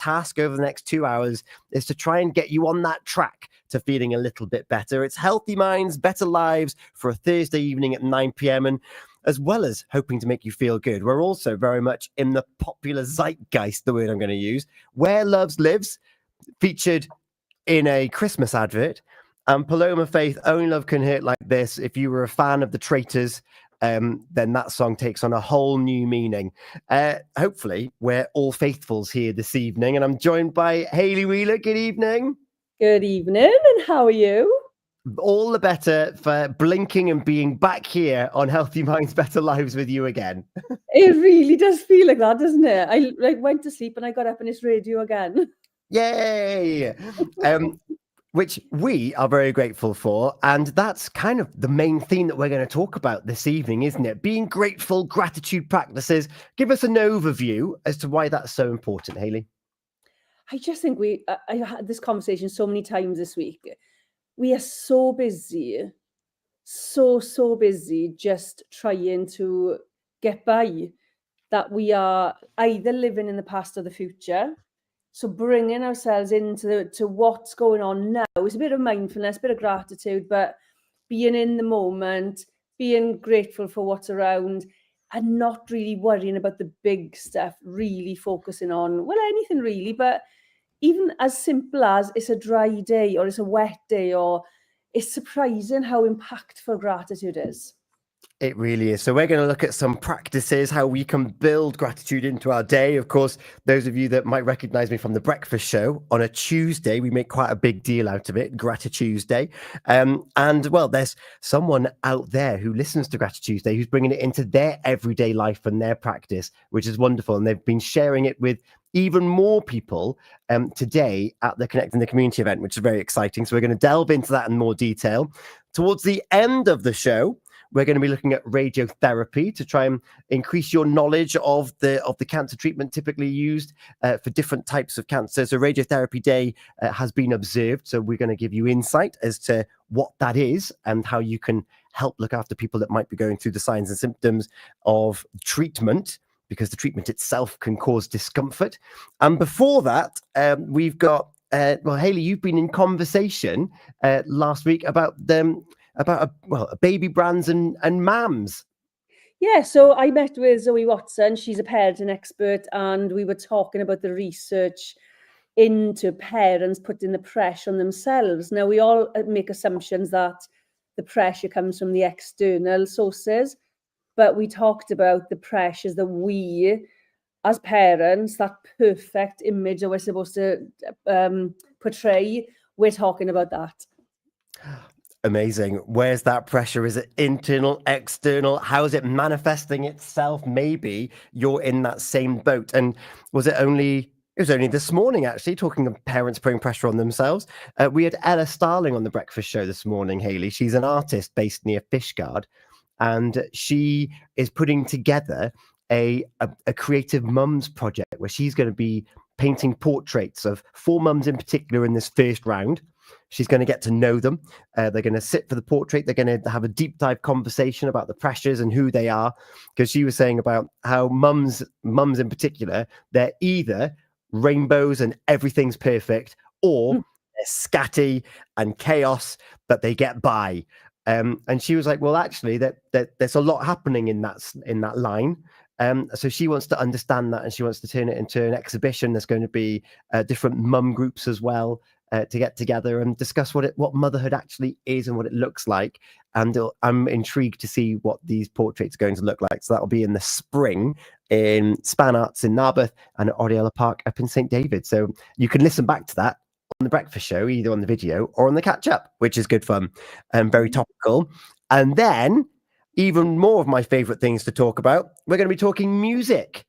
task over the next 2 hours is to try and get you on that track to feeling a little bit better. It's Healthy Minds, Better Lives for a Thursday evening at 9 p.m. And as well as hoping to make you feel good, we're also very much in the popular zeitgeist, the word I'm going to use, Where Love Lives, featured in a Christmas advert. Paloma Faith, Only Love Can Hurt Like This. If you were a fan of the Traitors, then that song takes on a whole new meaning. Hopefully, we're all faithfuls here this evening, and I'm joined by Hayley Wheeler. Good evening. Good evening, and how are you? All the better for blinking and being back here on Healthy Minds, Better Lives with you again. It really does feel like that, doesn't it? I went to sleep and I got up and it's radio again. Yay! Which we are very grateful for. And that's kind of the main theme that we're going to talk about this evening, isn't it? Being grateful, gratitude practices. Give us an overview as to why that's so important, Hayley. I just think I had this conversation so many times this week. We are so busy, so busy just trying to get by that we are either living in the past or the future. So bringing ourselves into what's going on now is a bit of mindfulness, a bit of gratitude, but being in the moment, being grateful for what's around, and not really worrying about the big stuff, really focusing on, well, anything really, but even as simple as it's a dry day or it's a wet day, or it's surprising how impactful gratitude is. It really is. So we're going to look at some practices, how we can build gratitude into our day. Of course, those of you that might recognize me from the breakfast show, on a Tuesday, we make quite a big deal out of it, Gratitude Tuesday. And well, there's someone out there who listens to Gratitude Tuesday who's bringing it into their everyday life and their practice, which is wonderful. And they've been sharing it with even more people today at the Connecting the Community event, which is very exciting. So we're going to delve into that in more detail. Towards the end of the show, we're going to be looking at radiotherapy to try and increase your knowledge of the cancer treatment typically used for different types of cancer. So Radiotherapy Day has been observed. So we're going to give you insight as to what that is and how you can help look after people that might be going through the signs and symptoms of treatment, because the treatment itself can cause discomfort. And before that, we've got, well, Hayley, you've been in conversation last week about baby brands and mams. Yeah, so I met with Zoe Watson. She's a parenting expert, and we were talking about the research into parents putting the pressure on themselves. Now, we all make assumptions that the pressure comes from the external sources, but we talked about the pressures that we, as parents, that perfect image that we're supposed to portray, we're talking about that. Amazing. Where's that pressure? Is it internal, external? How is it manifesting itself? Maybe you're in that same boat. And was it only this morning, actually, talking of parents putting pressure on themselves. We had Ella Starling on the breakfast show this morning, Hayley. She's an artist based near Fishguard, and she is putting together a creative mums project where she's going to be painting portraits of 4 mums in particular in this first round. She's going to get to know them. They're going to sit for the portrait. They're going to have a deep dive conversation about the pressures and who they are. Because she was saying about how mums in particular, they're either rainbows and everything's perfect, or they're scatty and chaos, but they get by. And she was like, well, actually, that there's a lot happening in that line. So she wants to understand that, and she wants to turn it into an exhibition. There's going to be different mum groups as well, to get together and discuss what motherhood actually is and what it looks like. And I'm intrigued to see what these portraits are going to look like. So that'll be in the spring in Span Arts in Narberth and at Oriella Park up in St. David. So you can listen back to that on the breakfast show, either on the video or on the catch up, which is good fun and very topical. And then even more of my favorite things to talk about, we're going to be talking music.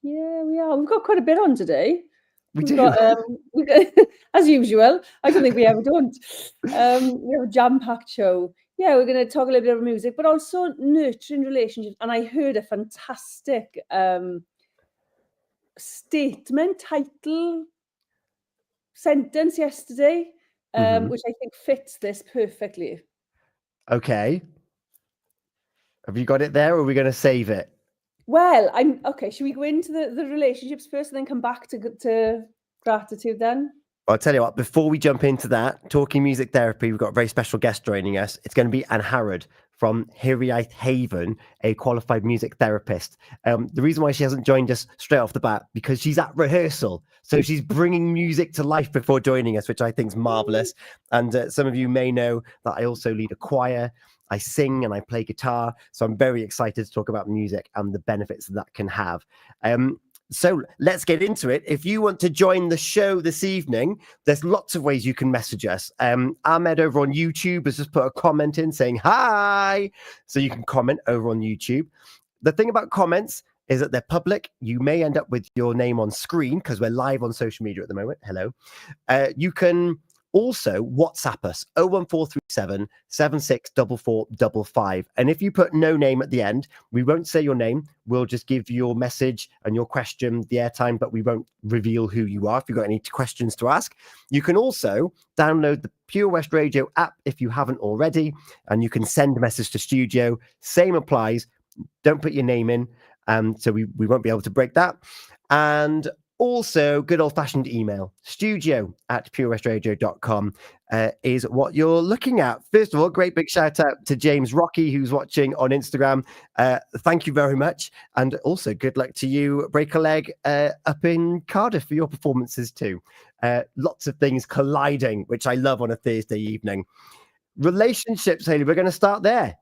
Yeah, we are. We've got quite a bit on today. We do. We've got, as usual. I don't think we ever don't. We have a jam-packed show. Yeah, we're going to talk a little bit about music, but also nurturing relationships. And I heard a fantastic statement, title, sentence yesterday, which I think fits this perfectly. Okay. Have you got it there, or are we going to save it? Well, okay. Should we go into the relationships first and then come back to gratitude then? I'll tell you what, before we jump into that, talking music therapy, we've got a very special guest joining us. It's going to be Anne Harrod from Hiriaeth Haven, a qualified music therapist. The reason why she hasn't joined us straight off the bat, because she's at rehearsal. So she's bringing music to life before joining us, which I think is marvelous. And some of you may know that I also lead a choir. I sing and I play guitar. So I'm very excited to talk about music and the benefits that can have. So let's get into it. If you want to join the show this evening, there's lots of ways you can message us. Ahmed over on YouTube has just put a comment in saying hi. So you can comment over on YouTube. The thing about comments is that they're public. You may end up with your name on screen because we're live on social media at the moment. Hello. You can also WhatsApp us 01437 764455. And if you put no name at the end, we won't say your name. We'll just give your message and your question the airtime, but we won't reveal who you are if you've got any questions to ask. You can also download the Pure West Radio app if you haven't already, and you can send a message to studio. Same applies. Don't put your name in, so we won't be able to break that. And also, good old-fashioned email, studio@purewestradio.com is what you're looking at. First of all, great big shout-out to James Rocky, who's watching on Instagram. Thank you very much. And also, good luck to you, Break a Leg, up in Cardiff for your performances too. Lots of things colliding, which I love on a Thursday evening. Relationships, Hayley, we're going to start there.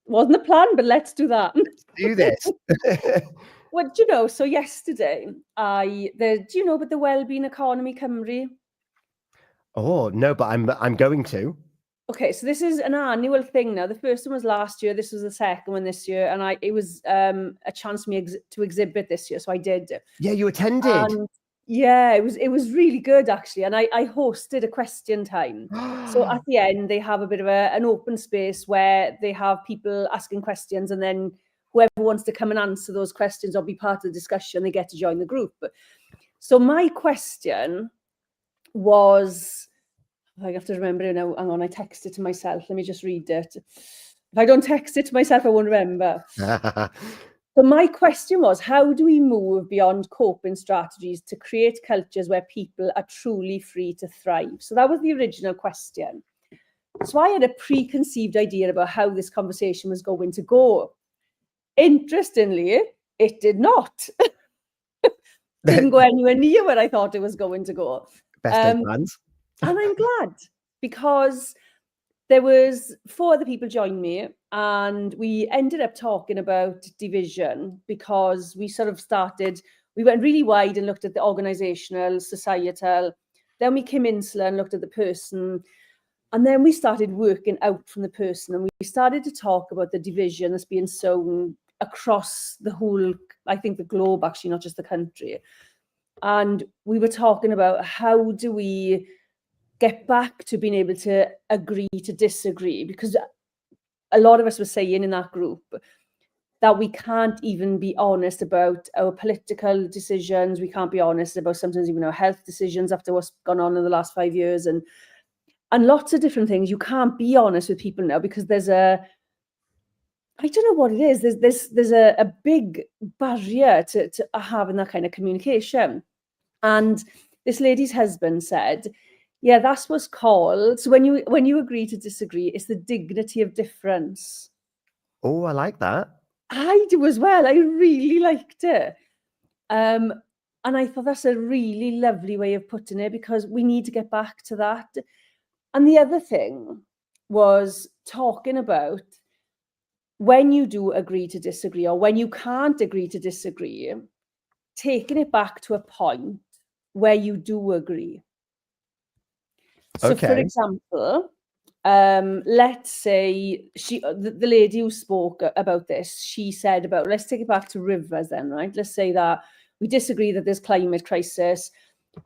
Wasn't the plan, but let's do that. Let's do this. Well, do you know, so yesterday, do you know about the Wellbeing Economy Cymru? Oh, no, but I'm going to. Okay, so this is an annual thing now. The first one was last year. This was the second one this year. And it was a chance for me to exhibit this year. So I did. Yeah, you attended. And yeah, it was really good, actually. And I hosted a question time. So at the end, they have a bit of an open space where they have people asking questions, and then whoever wants to come and answer those questions or be part of the discussion, they get to join the group. So my question was, I have to remember it now. Hang on, I texted it to myself. Let me just read it. If I don't text it to myself, I won't remember. So my question was, how do we move beyond coping strategies to create cultures where people are truly free to thrive? So that was the original question. So I had a preconceived idea about how this conversation was going to go. Interestingly, it did not. Didn't go anywhere near where I thought it was going to go. Best of plans. And I'm glad, because there was 4 other people joined me, and we ended up talking about division, because we sort of we went really wide and looked at the organizational, societal, then we came insular and looked at the person, and then we started working out from the person, and we started to talk about the division that's being sown across the whole, I think, the globe, actually, not just the country. And we were talking about how do we get back to being able to agree to disagree, because a lot of us were saying in that group that we can't even be honest about our political decisions. We can't be honest about sometimes even our health decisions after what's gone on in the last 5 years, and lots of different things. You can't be honest with people now because there's I don't know what it is. There's a big barrier to having that kind of communication. And this lady's husband said, yeah, that's what's called. So when you agree to disagree, it's the dignity of difference. Oh, I like that. I do as well. I really liked it. And I thought that's a really lovely way of putting it, because we need to get back to that. And the other thing was talking about when you do agree to disagree, or when you can't agree to disagree, taking it back to a point where you do agree. So, Okay. for example, let's say the lady who spoke about this, she said about, let's take it back to rivers then, right? Let's say that we disagree that there's climate crisis,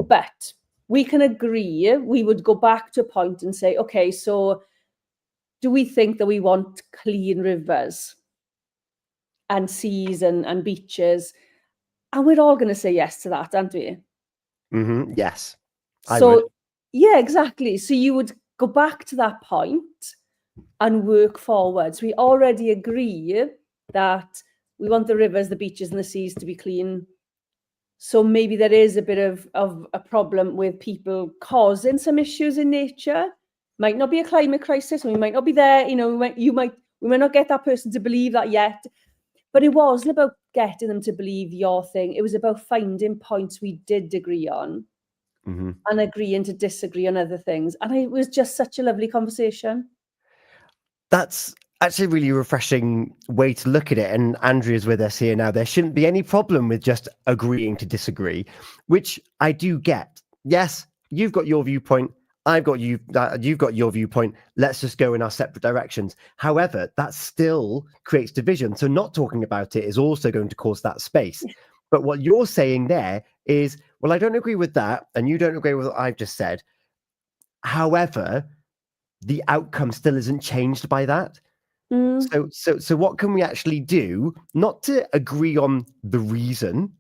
but we can agree, we would go back to a point and say, okay, so do we think that we want clean rivers and seas and beaches? And we're all going to say yes to that, aren't we? Mm-hmm. Yes. So, yeah, exactly. So you would go back to that point and work forwards. We already agree that we want the rivers, the beaches and the seas to be clean. So maybe there is a bit of a problem with people causing some issues in nature. Might not be a climate crisis, and we might not be there. We might not get that person to believe that yet. But it wasn't about getting them to believe your thing. It was about finding points we did agree on and agreeing to disagree on other things. And it was just such a lovely conversation. That's actually a really refreshing way to look at it. And Andrea's with us here now. There shouldn't be any problem with just agreeing to disagree, which I do get. Yes, you've got your viewpoint. You've got your viewpoint. Let's just go in our separate directions. However, that still creates division. So not talking about it is also going to cause that space. But what you're saying there is, well, I don't agree with that, and you don't agree with what I've just said. However, the outcome still isn't changed by that. So what can we actually do? Not to agree on the reason,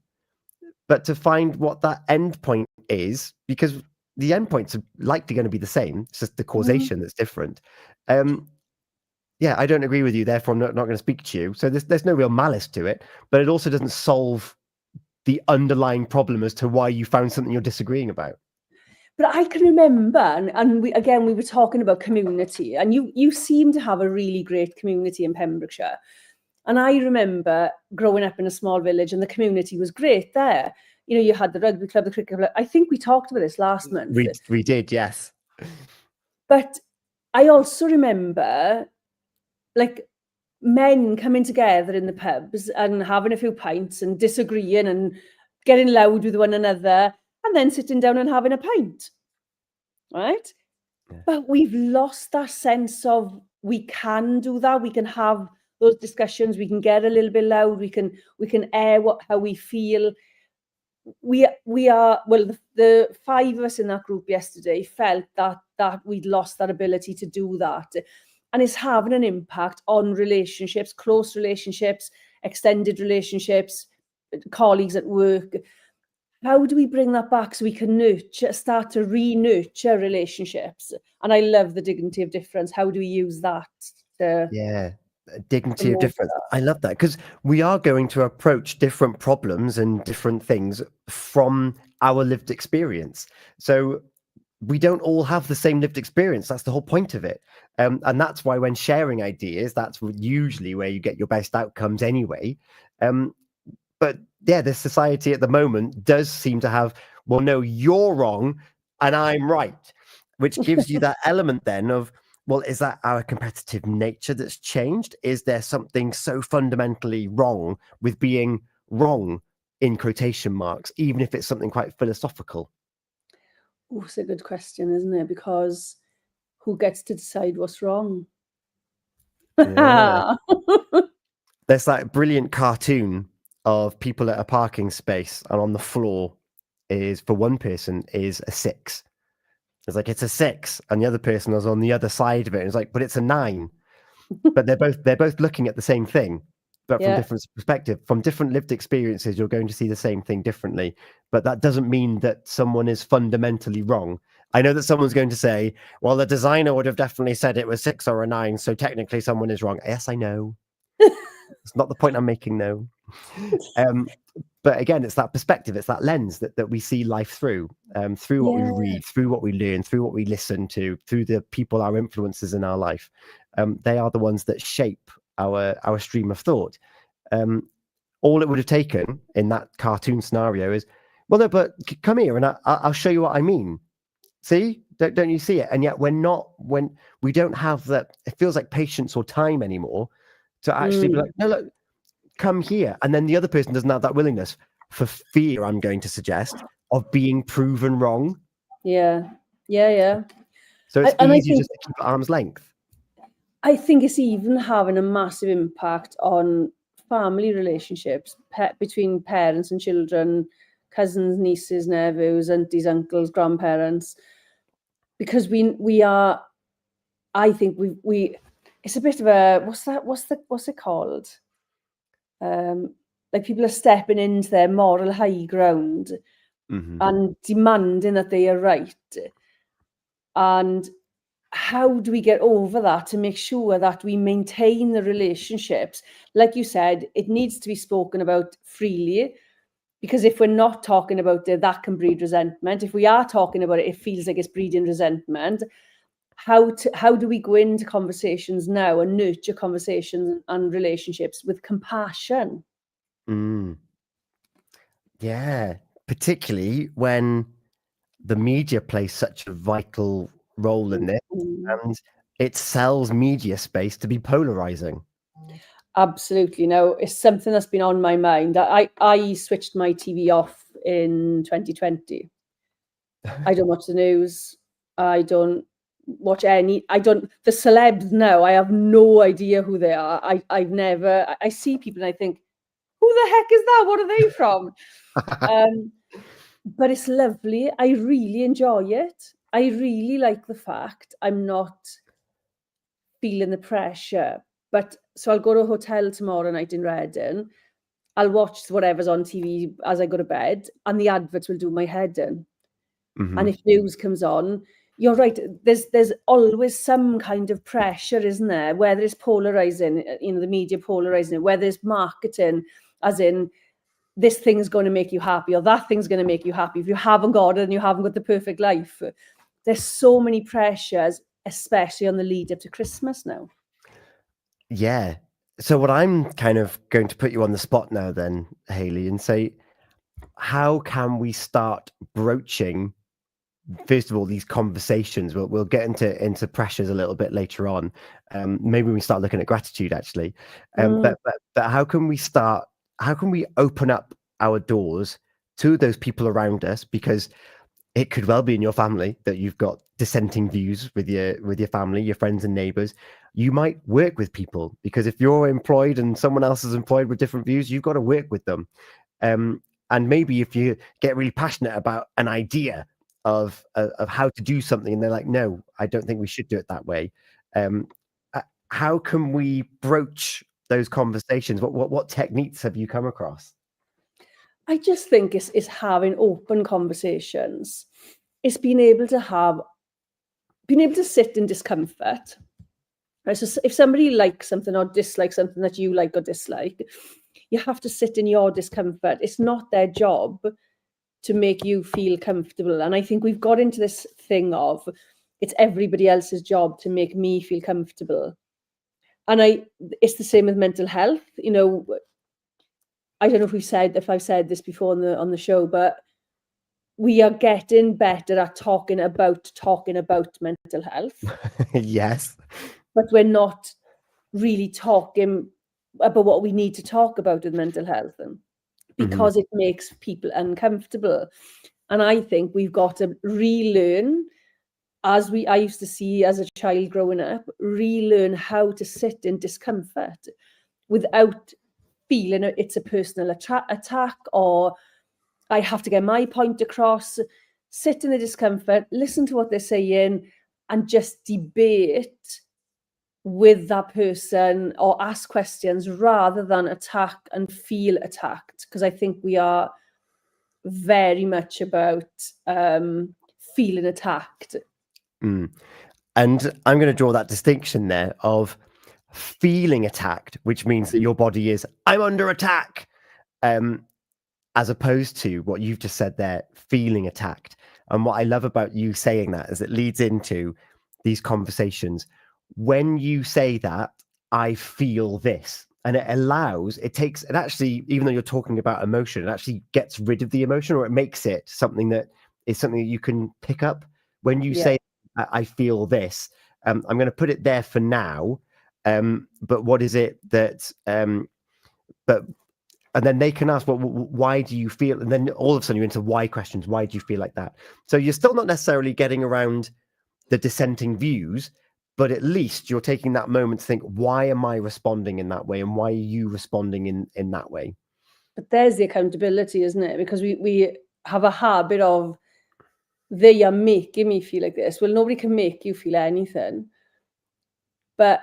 but to find what that end point is, because the end points are likely going to be the same. It's just the causation that's different. Yeah, I don't agree with you, therefore I'm not going to speak to you. So there's no real malice to it, but it also doesn't solve the underlying problem as to why you found something you're disagreeing about. But I can remember, and we were talking about community, and you seem to have a really great community in Pembrokeshire. And I remember growing up in a small village, and the community was great there. You had the rugby club, the cricket club. I think we talked about this last month. We did, yes. But I also remember, like, men coming together in the pubs and having a few pints and disagreeing and getting loud with one another, and then sitting down and having a pint, right? Yeah. But we've lost that sense of we can do that. We can have those discussions. We can get a little bit loud. We can air how we feel. We are, well, the five of us in that group yesterday felt that we'd lost that ability to do that. And it's having an impact on relationships, close relationships, extended relationships, colleagues at work. How do we bring that back so we can start to re-nurture relationships? And I love the dignity of difference. How do we use that? Dignity of difference. I love that, because we are going to approach different problems and different things from our lived experience. So we don't all have the same lived experience. That's the whole point of it. And that's why when sharing ideas, that's usually where you get your best outcomes anyway. But yeah, this society at the moment does seem to have, well, no, you're wrong and I'm right, which gives you that element then of, well, is that our competitive nature that's changed? Is there something so fundamentally wrong with being wrong, in quotation marks, even if it's something quite philosophical? Oh, it's a good question, isn't it? Because who gets to decide what's wrong? Yeah. There's that brilliant cartoon of people at a parking space, and on the floor is, for one person, is a 6. It's like, it's a 6, and the other person is on the other side of it, and it's like, but it's a 9. But they're both looking at the same thing, but from different perspective, from different lived experiences, you're going to see the same thing differently. But that doesn't mean that someone is fundamentally wrong. I know that someone's going to say, well, the designer would have definitely said it was 6 or a 9, so technically someone is wrong. Yes, I know. It's not the point I'm making, no. But again, it's that perspective, it's that lens that we see life through, through what we read, through what we learn, through what we listen to, through the people, our influences in our life. They are the ones that shape our stream of thought. All it would have taken in that cartoon scenario is, well, no, but come here and I'll show you what I mean. See, don't you see it? And yet when we don't have that, it feels like patience or time anymore to actually be like, no, look, come here. And then the other person doesn't have that willingness, for fear, I'm going to suggest, of being proven wrong. Yeah. So it's easier just to keep at arm's length. I think it's even having a massive impact on family relationships between parents and children, cousins, nieces, nephews, aunties, uncles, grandparents, because we are, I think we it's a bit of a, what's it called? Like, people are stepping into their moral high ground and demanding that they are right. And how do we get over that to make sure that we maintain the relationships? Like you said, it needs to be spoken about freely. Because if we're not talking about it, that can breed resentment. If we are talking about it, it feels like it's breeding resentment. How do we go into conversations now and nurture conversations and relationships with compassion? Yeah, particularly when the media plays such a vital role in this, Mm. and it sells media space to be polarizing. Absolutely. No, it's something that's been on my mind. I switched my TV off in 2020. I don't watch the news. I don't watch the celebs now. I have no idea who they are. I see people and I think, who the heck is that? What are they from? But it's lovely. I really enjoy it. I really like the fact I'm not feeling the pressure. But so I'll go to a hotel tomorrow night in Reading. I'll watch whatever's on TV as I go to bed, and the adverts will do my head in. And if news comes on, you're right. There's always some kind of pressure, isn't there? Whether it's polarizing, the media polarizing, whether it's marketing, as in this thing's going to make you happy or that thing's going to make you happy. If you haven't got it and you haven't got the perfect life, there's so many pressures, especially on the lead up to Christmas now. Yeah. So what I'm kind of going to put you on the spot now then, Hayley, and say, how can we start broaching, first of all, these conversations? We'll get into pressures a little bit later on. Maybe we start looking at gratitude actually. But how can we open up our doors to those people around us? Because it could well be in your family that you've got dissenting views with your family, your friends and neighbors. You might work with people, because if you're employed and someone else is employed with different views, you've got to work with them. And maybe if you get really passionate about an idea of how to do something, and they're like, no, I don't think we should do it that way. How can we broach those conversations? What techniques have you come across? I just think it's having open conversations. It's being able to sit in discomfort. Right? So if somebody likes something or dislikes something that you like or dislike, you have to sit in your discomfort. It's not their job to make you feel comfortable. And I think we've got into this thing of it's everybody else's job to make me feel comfortable. And it's the same with mental health. I don't know if I've said this before on the show, but we are getting better at talking about mental health, Yes. but we're not really talking about what we need to talk about with mental health, because it makes people uncomfortable. And I think we've got to relearn, I used to see as a child growing up, relearn how to sit in discomfort without feeling it's a personal attack or I have to get my point across. Sit in the discomfort, listen to what they're saying, and just debate with that person or ask questions rather than attack and feel attacked. Because I think we are very much about feeling attacked. And I'm going to draw that distinction there of feeling attacked, which means that your body is, I'm under attack, as opposed to what you've just said there, feeling attacked. And what I love about you saying that is it leads into these conversations. When you say that, I feel this, and it actually, even though you're talking about emotion, it actually gets rid of the emotion, or it makes it something that you can pick up. When you say, I feel this, I'm going to put it there for now. But what is it that, and then they can ask, well, why do you feel? And then all of a sudden you're into why questions. Why do you feel like that? So you're still not necessarily getting around the dissenting views, but at least you're taking that moment to think, why am I responding in that way? And why are you responding in that way? But there's the accountability, isn't it? Because we have a habit of, they are making me feel like this. Well, nobody can make you feel anything. But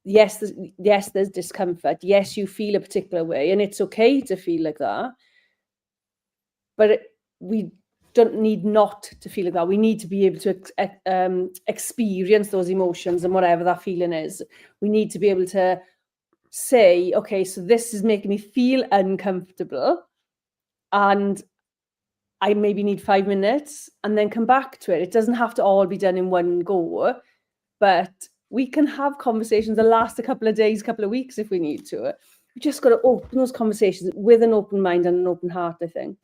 yes, there's discomfort. Yes, you feel a particular way, and it's okay to feel like that. But we don't need not to feel like that. We need to be able to experience those emotions and whatever that feeling is. We need to be able to say, okay, so this is making me feel uncomfortable. and I maybe need 5 minutes and then come back to it. It doesn't have to all be done in one go, but we can have conversations that last a couple of days, couple of weeks if we need to. We just got to open those conversations with an open mind and an open heart, I think.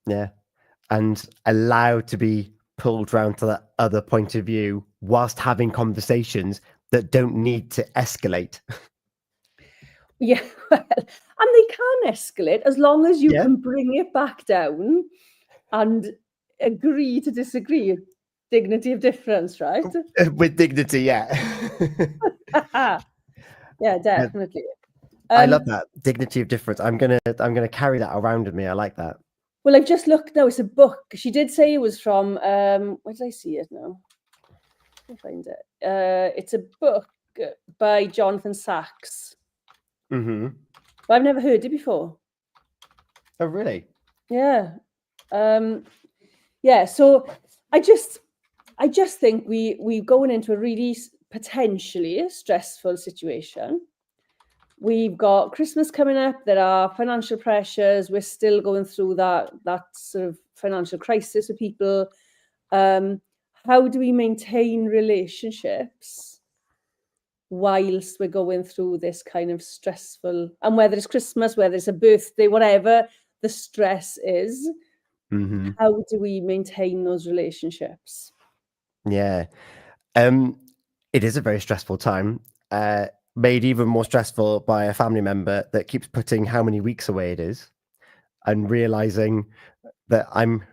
Yeah. And allow to be pulled round to that other point of view whilst having conversations that don't need to escalate. Yeah, well, and they can escalate as long as you Yeah. can bring it back down and agree to disagree. Dignity of difference, right? With dignity, yeah. Yeah, definitely. I love that. Dignity of difference. I'm gonna carry that around with me. I like that. Well, I've just looked now. It's a book. She did say it was from where did I see it now? I'll find it. It's a book by Jonathan Sachs. Mm-hmm. But I've never heard it before. Oh, really? Yeah. Yeah, so I just think we're going into a really potentially stressful situation. We've got Christmas coming up. There are financial pressures. We're still going through that sort of financial crisis with people. How do we maintain relationships whilst we're going through this kind of stressful, and whether it's Christmas, whether it's a birthday, whatever the stress is, Mm-hmm. how do we maintain those relationships? Yeah. It is a very stressful time. Made even more stressful by a family member that keeps putting how many weeks away it is, and realizing that I'm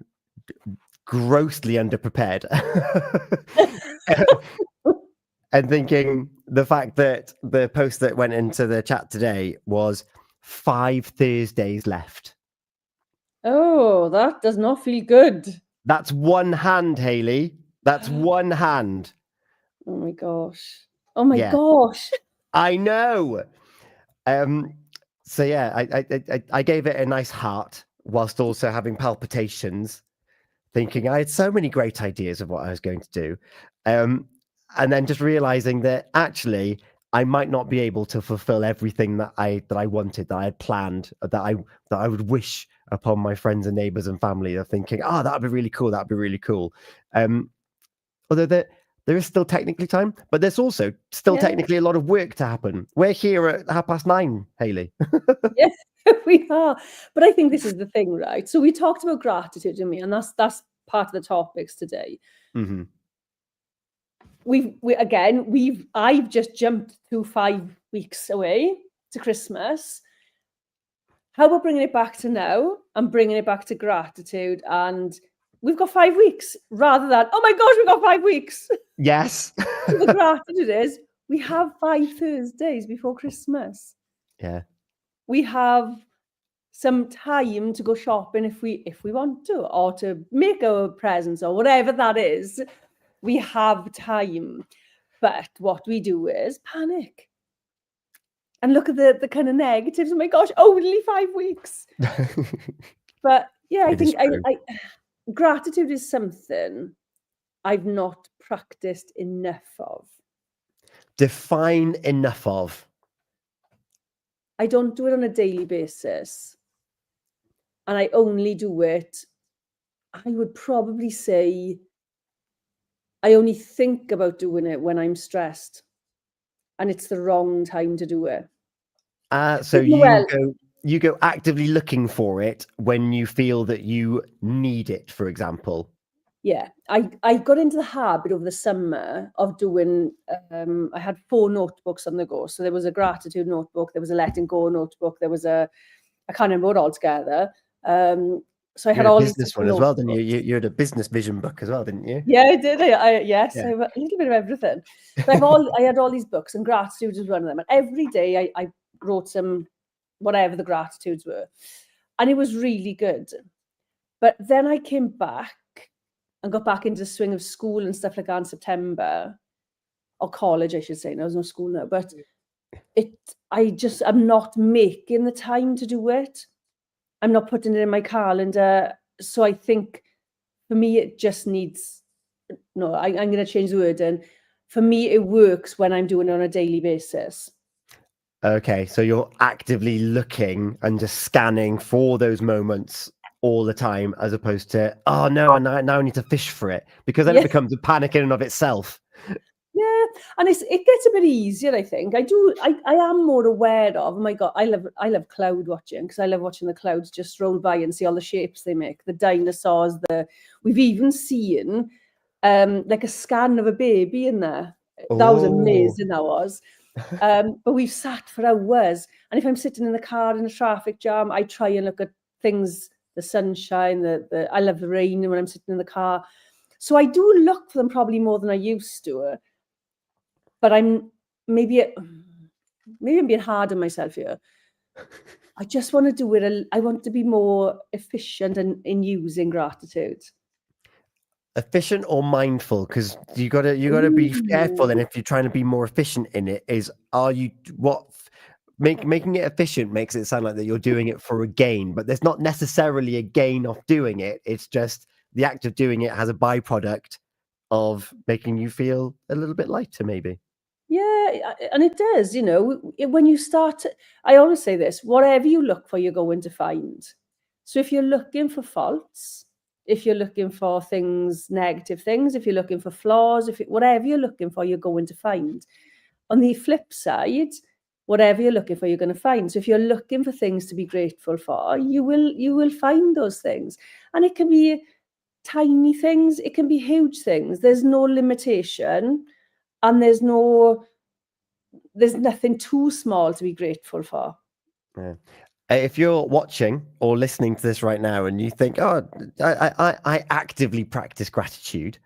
grossly underprepared. And thinking the fact that the post that went into the chat today was 5 Thursdays left. Oh, that does not feel good. That's one hand, Hayley. That's one hand. Oh my gosh. Oh my Yeah. gosh. I know. So yeah, I gave it a nice heart whilst also having palpitations, thinking I had so many great ideas of what I was going to do. And then just realizing that actually I might not be able to fulfill everything that I wanted, that I had planned, that I would wish upon my friends and neighbors and family. Of thinking, oh, that'd be really cool. That'd be really cool. Although there is still technically time, but there's also still technically a lot of work to happen. We're here at 9:30, Hayley. Yes, we are. But I think this is the thing, right? So we talked about gratitude, didn't we? And that's part of the topics today. Mm-hmm. I've just jumped to 5 weeks away to Christmas. How about bringing it back to now and bringing it back to gratitude? And we've got 5 weeks rather than, oh my gosh, we've got 5 weeks. Yes. The gratitude is we have 5 Thursdays before Christmas. Yeah. We have some time to go shopping if we want to, or to make our presents or whatever that is. We have time. But what we do is panic and look at the kind of negatives. Oh my gosh, only 5 weeks. But yeah, I think gratitude is something I've not practiced enough of. Define enough of. I don't do it on a daily basis. And I only do it, I would probably say, I only think about doing it when I'm stressed. And it's the wrong time to do it. So you go actively looking for it when you feel that you need it, for example. Yeah, I got into the habit over the summer of doing, I had 4 notebooks on the go. So there was a gratitude notebook, there was a letting go notebook, there was I can't remember what altogether. So I had all these business one as well, didn't you? You had a business vision book as well, didn't you? Yeah, I did. Yes, Yeah. I have a little bit of everything. So I had all these books, and gratitude was one of them. And every day I wrote some, whatever the gratitudes were, and it was really good. But then I came back and got back into the swing of school and stuff like that in September, or college, I should say. No, there's no school now, but I'm not making the time to do it. I'm not putting it in my calendar. So I think for me, it just needs, no, I'm going to change the word. And for me, it works when I'm doing it on a daily basis. Okay, so you're actively looking and just scanning for those moments all the time, as opposed to, oh no, now I need to fish for it, because then it Yeah. becomes a panic in and of itself. Yeah, and it gets a bit easier, I think. I am more aware of, oh my God, I love cloud watching, because I love watching the clouds just roll by and see all the shapes they make, the dinosaurs, we've even seen like a scan of a baby in there. That was Oh, amazing, that was. But we've sat for hours, and if I'm sitting in the car in a traffic jam, I try and look at things, the sunshine, I love the rain when I'm sitting in the car. So I do look for them probably more than I used to. But maybe I'm being hard on myself here. I just want to do it. I want to be more efficient in using gratitude. efficient or mindful? Because you gotta be careful. And Ooh. if you're trying to be more efficient in it, are you what making it efficient makes it sound like that you're doing it for a gain, but there's not necessarily a gain of doing it. It's just the act of doing it has a byproduct of making you feel a little bit lighter, maybe. Yeah, and it does, when you start, I always say this, whatever you look for, you're going to find. So if you're looking for faults, if you're looking for things, negative things, if you're looking for flaws, whatever you're looking for, you're going to find. On the flip side, whatever you're looking for, you're going to find. So if you're looking for things to be grateful for, you will find those things. And it can be tiny things, it can be huge things. There's no limitation, and there's nothing too small to be grateful for. Yeah. If you're watching or listening to this right now and you think, "Oh, I actively practice gratitude,"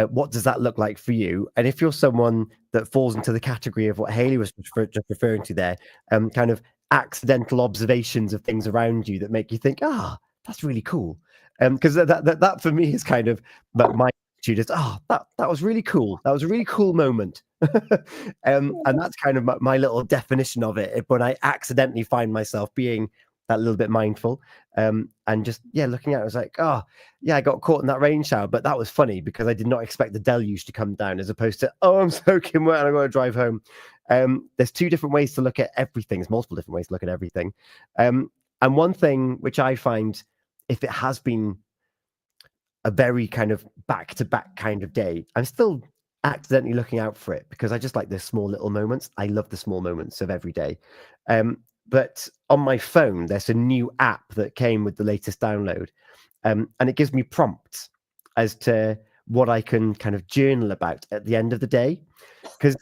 what does that look like for you? And if you're someone that falls into the category of what Haley was just referring to there, kind of accidental observations of things around you that make you think, "Ah, that's really cool," because that for me is kind of my attitude is, "Oh, that was really cool. That was a really cool moment." And that's kind of my little definition of it. When I accidentally find myself being that little bit mindful, and just looking at it, I was like, oh yeah, I got caught in that rain shower, but that was funny because I did not expect the deluge to come down, as opposed to, oh, I'm soaking wet and I got to drive home. There's two different ways to look at everything. There's multiple different ways to look at everything. And one thing which I find, if it has been a very kind of back to back kind of day, I'm still accidentally looking out for it because I just like the small little moments. I love the small moments of every day. But on my phone, there's a new app that came with the latest download, and it gives me prompts as to what I can kind of journal about at the end of the day. Because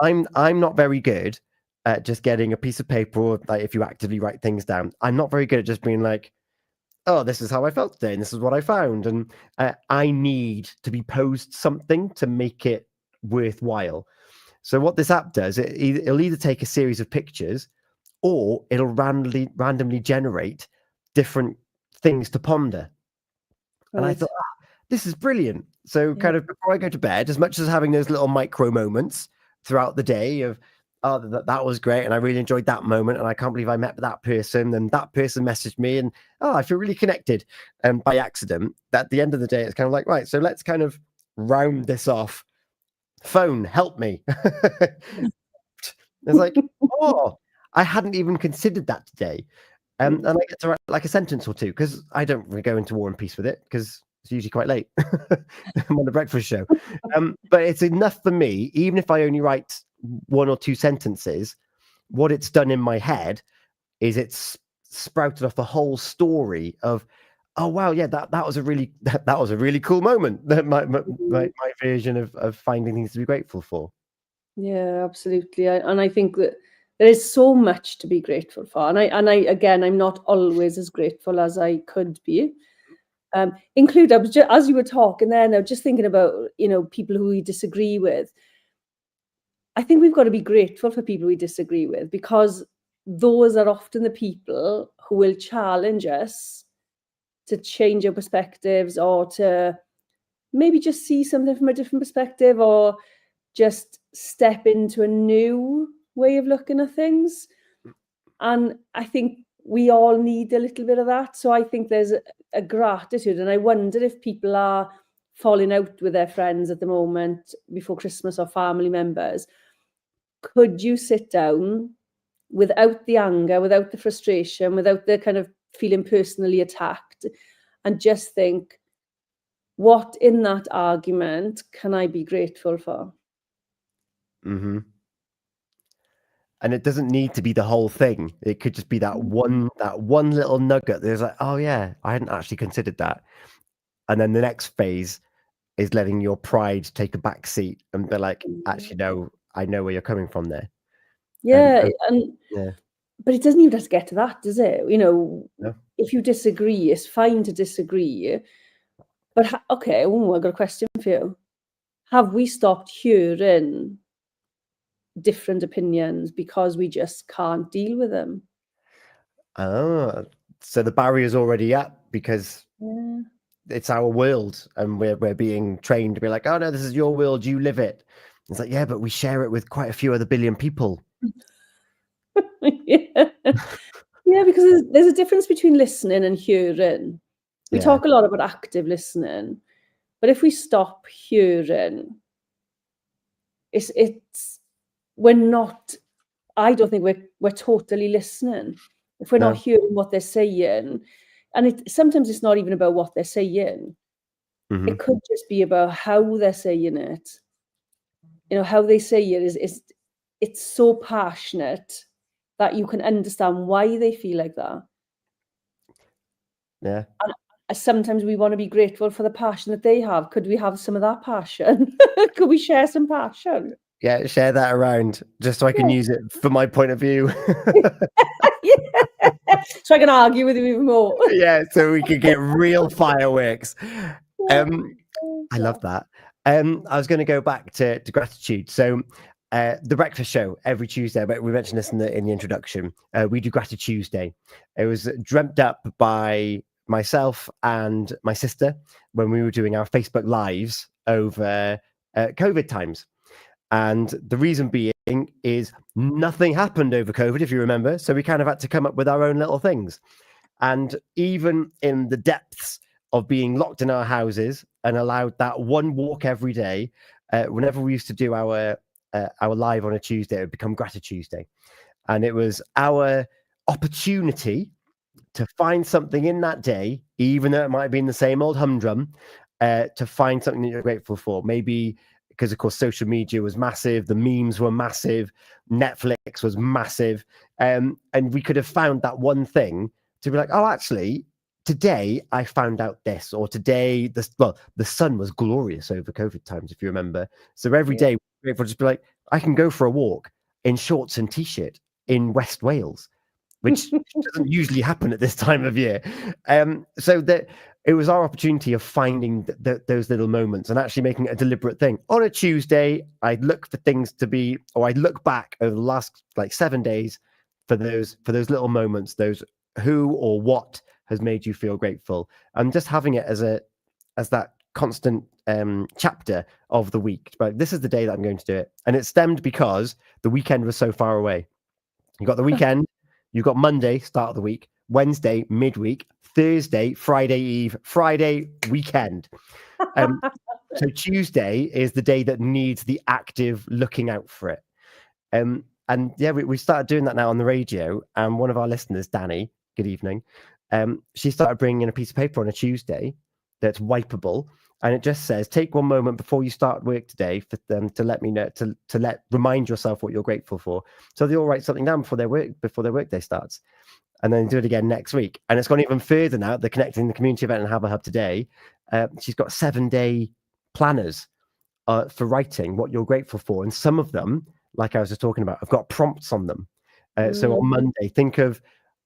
I'm not very good at just getting a piece of paper, or like if you actively write things down. I'm not very good at just being like, oh, this is how I felt today, and this is what I found. And I need to be posed something to make it worthwhile. So what this app does, it'll either take a series of pictures, or it'll randomly generate different things to ponder. And I Right. thought, this is brilliant. So Yeah. kind of before I go to bed, as much as having those little micro moments throughout the day of, oh, that was great, and I really enjoyed that moment, and I can't believe I met that person, and that person messaged me, and oh, I feel really connected. And by accident, at the end of the day, it's kind of like, right, so let's kind of round this off. Phone, help me. It's like, oh, I hadn't even considered that today. And I get to write like a sentence or two, because I don't really go into War and Peace with it, because it's usually quite late. I'm on the breakfast show. But it's enough for me, even if I only write one or two sentences. What it's done in my head is it's sprouted off a whole story of, oh wow, yeah, that was a really that was a really cool moment. My version of finding things to be grateful for. Yeah, absolutely. And I think that there is so much to be grateful for. And I again, I'm not always as grateful as I could be. I was just, as you were talking there, now just thinking about, people who we disagree with. I think we've got to be grateful for people we disagree with, because those are often the people who will challenge us to change our perspectives, or to maybe just see something from a different perspective, or just step into a new way of looking at things. And I think we all need a little bit of that. So I think there's a gratitude. And I wonder if people are falling out with their friends at the moment before Christmas, or family members. Could you sit down without the anger, without the frustration, without the kind of feeling personally attacked, and just think, what in that argument can I be grateful for? Mm-hmm. And it doesn't need to be the whole thing. It could just be that one little nugget. There's like, oh yeah, I hadn't actually considered that. And then the next phase is letting your pride take a back seat and be like, actually, no, I know where you're coming from there. Yeah, And yeah, but it doesn't even have to get to that, does it? You know, no. if you disagree, it's fine to disagree. But okay, I've got a question for you. Have we stopped hearing different opinions because we just can't deal with them? Oh, so the barrier's already up because Yeah. it's our world, and we're being trained to be like, oh no, this is your world, you live it. It's like, yeah, but we share it with quite a few other billion people. Yeah. Yeah, because there's a difference between listening and hearing. We Yeah, talk a lot about active listening, but if we stop hearing, it's we're not. I don't think we're totally listening if we're not no. hearing what they're saying, and sometimes it's not even about what they're saying. Hmm. It could just be about how they're saying it. You know, how they say it is it's so passionate that you can understand why they feel like that. Yeah. And sometimes we want to be grateful for the passion that they have. Could we have some of that passion? Could we share some passion? Yeah, share that around just so I can Yeah. use it for my point of view. Yeah. So I can argue with you even more. Yeah, so we could get real fireworks. I love that. I was going to go back to gratitude. So, the breakfast show every Tuesday. But we mentioned this in the introduction. We do Gratitude Tuesday. It was dreamt up by myself and my sister when we were doing our Facebook lives over COVID times. And the reason being is nothing happened over COVID, if you remember. So we kind of had to come up with our own little things. And even in the depths of being locked in our houses and allowed that one walk every day, whenever we used to do our live on a Tuesday, it would become Gratitude Tuesday, and it was our opportunity to find something in that day, even though it might be in the same old humdrum, to find something that you're grateful for. Maybe because, of course, social media was massive, the memes were massive, Netflix was massive, and we could have found that one thing to be like, oh, actually, today I found out this, or today the sun was glorious over COVID times, if you remember. So every Yeah. day, we're grateful to just be like, I can go for a walk in shorts and t-shirt in West Wales, which doesn't usually happen at this time of year. So that it was our opportunity of finding those little moments and actually making it a deliberate thing. On a Tuesday, I'd look for things to be, or I'd look back over the last like 7 days for those little moments, those who or what has made you feel grateful, and just having it as that constant chapter of the week. But this is the day that I'm going to do it, and it stemmed because the weekend was so far away. You got the weekend, you got Monday, start of the week, Wednesday, midweek, Thursday, Friday Eve, Friday, weekend. So Tuesday is the day that needs the active looking out for it. And yeah, we started doing that now on the radio. And one of our listeners, Danny, good evening, she started bringing in a piece of paper on a Tuesday that's wipeable, and it just says, take one moment before you start work today for them to let me know, to remind yourself what you're grateful for. So they all write something down before their workday starts, and then do it again next week. And it's gone even further now. They're connecting the community event and Have a Hub today. She's got 7-day planners for writing what you're grateful for, and some of them, like I was just talking about, I've got prompts on them. So on Monday, think of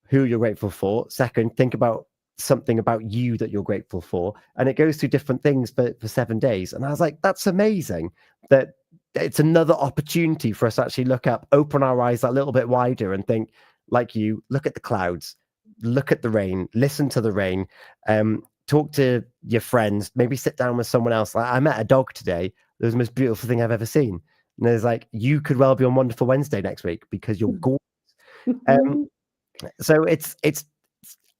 who you're grateful for. Second, think about something about you that you're grateful for, and it goes through different things for 7 days. And I was like, that's amazing that it's another opportunity for us to actually look up, open our eyes a little bit wider, and think like you, look at the clouds, look at the rain, listen to the rain, talk to your friends, maybe sit down with someone else. I met a dog today. It was the most beautiful thing I've ever seen. And there's like, you could well be on Wonderful Wednesday next week because you're gorgeous. So it's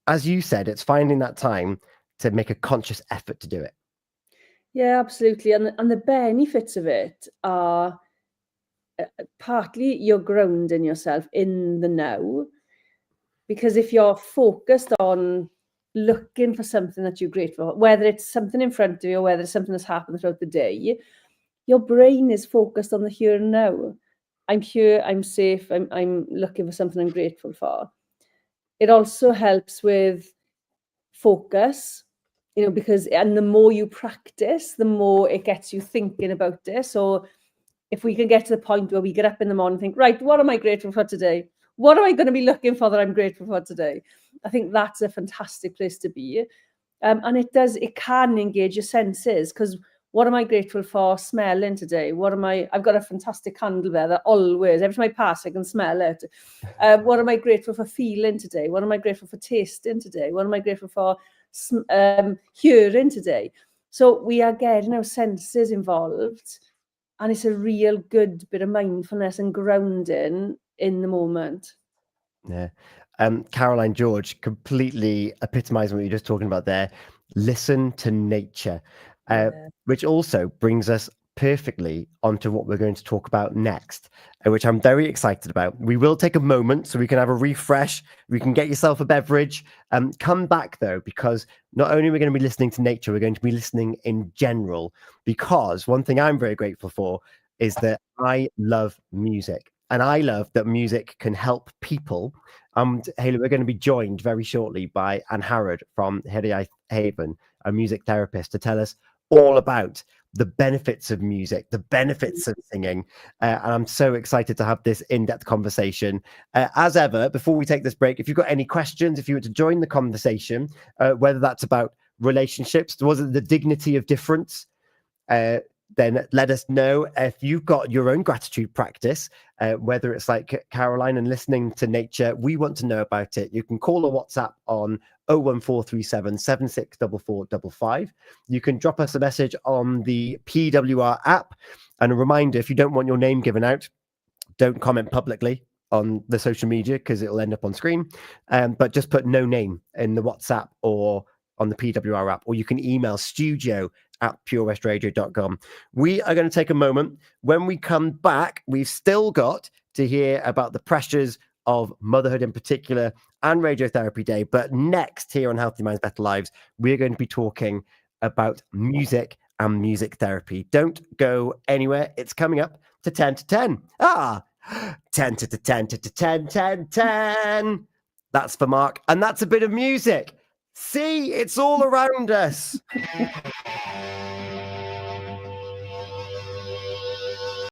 as you said, it's finding that time to make a conscious effort to do it. Yeah, absolutely. And the benefits of it are partly you're grounding yourself in the now, because if you're focused on looking for something that you're grateful for, whether it's something in front of you or whether it's something that's happened throughout the day, your brain is focused on the here and now. I'm here, I'm safe, I'm looking for something I'm grateful for. It also helps with focus, because, and the more you practice, the more it gets you thinking about it. So if we can get to the point where we get up in the morning and think, right, what am I grateful for today? What am I going to be looking for that I'm grateful for today? I think that's a fantastic place to be. And it can engage your senses, because what am I grateful for smelling today? I've got a fantastic candle there that always, every time I pass, I can smell it. What am I grateful for feeling today? What am I grateful for tasting today? What am I grateful for hearing today? So we are getting our senses involved, and it's a real good bit of mindfulness and grounding in the moment. Yeah. Caroline, George, completely epitomising what you're just talking about there. Listen to nature, which also brings us perfectly onto what we're going to talk about next, which I'm very excited about. We will take a moment so we can have a refresh. We can get yourself a beverage. Come back, though, because not only are we going to be listening to nature, we're going to be listening in general, because one thing I'm very grateful for is that I love music. And I love that music can help people. Haley, we're going to be joined very shortly by Anne Harrod from Heriaeth Haven, a music therapist, to tell us all about the benefits of music, the benefits of singing. And I'm so excited to have this in-depth conversation. As ever, before we take this break, if you've got any questions, if you were to join the conversation, whether that's about relationships, was it the dignity of difference? Then let us know if you've got your own gratitude practice, whether it's like Caroline and listening to nature. We want to know about it. You can call or WhatsApp on 01437 764455. You can drop us a message on the PWR app. And a reminder, if you don't want your name given out, don't comment publicly on the social media because it'll end up on screen. But just put no name in the WhatsApp or on the PWR app, or you can email studio@purewestradio.com. We are going to take a moment. When we come back, we've still got to hear about the pressures of motherhood in particular and Radiotherapy Day. But next, here on Healthy Minds, Better Lives, we're going to be talking about music and music therapy. Don't go anywhere. It's coming up to 10 to 10. 10 to 10 to 10, 10, 10. That's for Mark. And that's a bit of music. See, it's all around us.